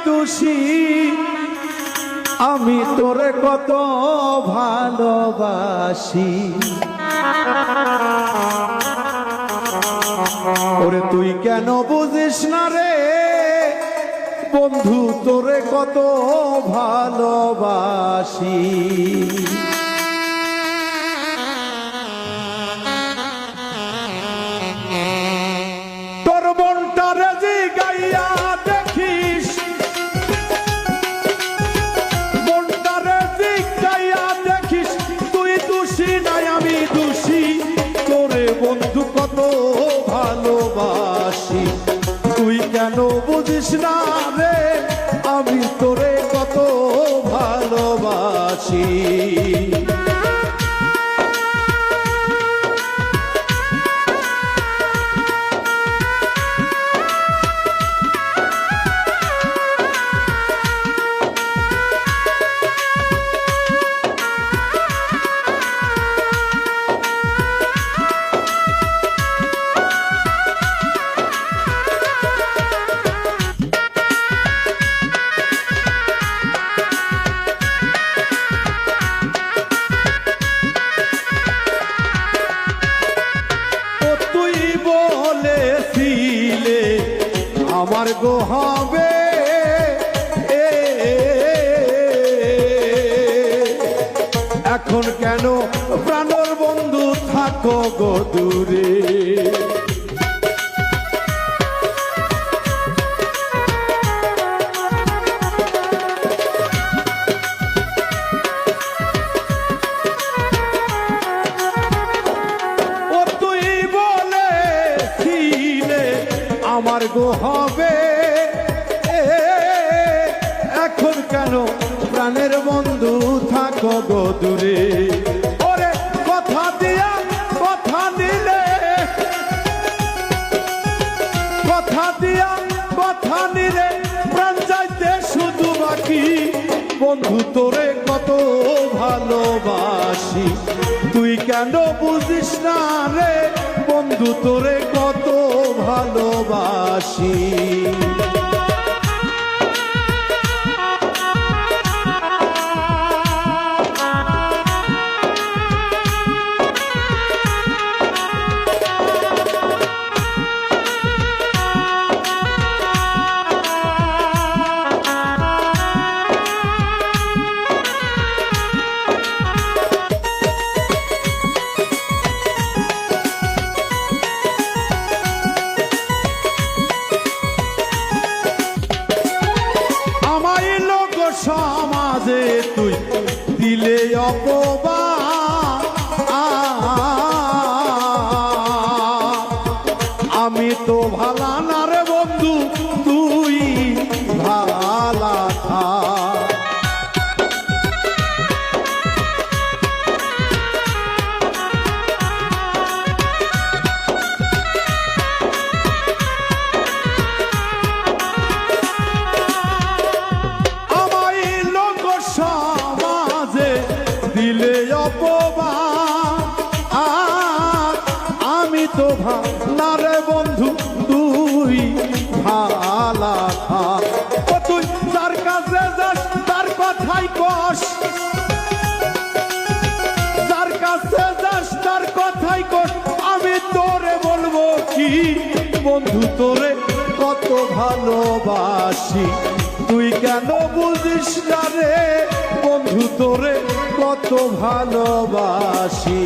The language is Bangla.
দোষী, আমি তোরে কত ভালোবাসি। ওরে তুই কেন বুঝিস না রে বন্ধু, তোরে কত ভালোবাসি। তোর মনটারে জিগাইয়া দেখিস, মনটারে জিগাইয়া দেখিস, তুই দোষী নাই আমি দোষী। তোরে বন্ধু কত ভালোবাসি, তুই কেন বুঝিস না রে আমি তোরে কত ভালোবাসি। আমার গো হবে এখন কেন প্রাণের বন্ধু থাকো গো দূরে। ও তুই বলেছিলে আমার গো হবে, এখন কেন প্রাণের বন্ধু থাকো গো দূরে। ওরে কথা দিয়া কথা নিলে, কথা দিয়া কথা নিলে প্রাণ যাইতে শুধু বাকি। বন্ধু তোরে কত ভালোবাসি, তুই কেন বুঝিস না রে বন্ধু তোরে কত ভালোবাসি। সমাজে তুই দিলে অপবাদ, আমি তো ভালা না রে বন্ধু, তুই ভালা থাক। দিলে অপবাদ, আমি তো ভালা রে বন্ধু, তুই ভালা থাক। তুই যার কাছে যাস তার কথাই কস, যার কাছে যাস তার কথাই কস। আমি তোরে বলবো কি বন্ধু তোরে কত ভালোবাসি, তুই কেন বুঝিস না রে বন্ধু তোরে কত ভালোবাসি।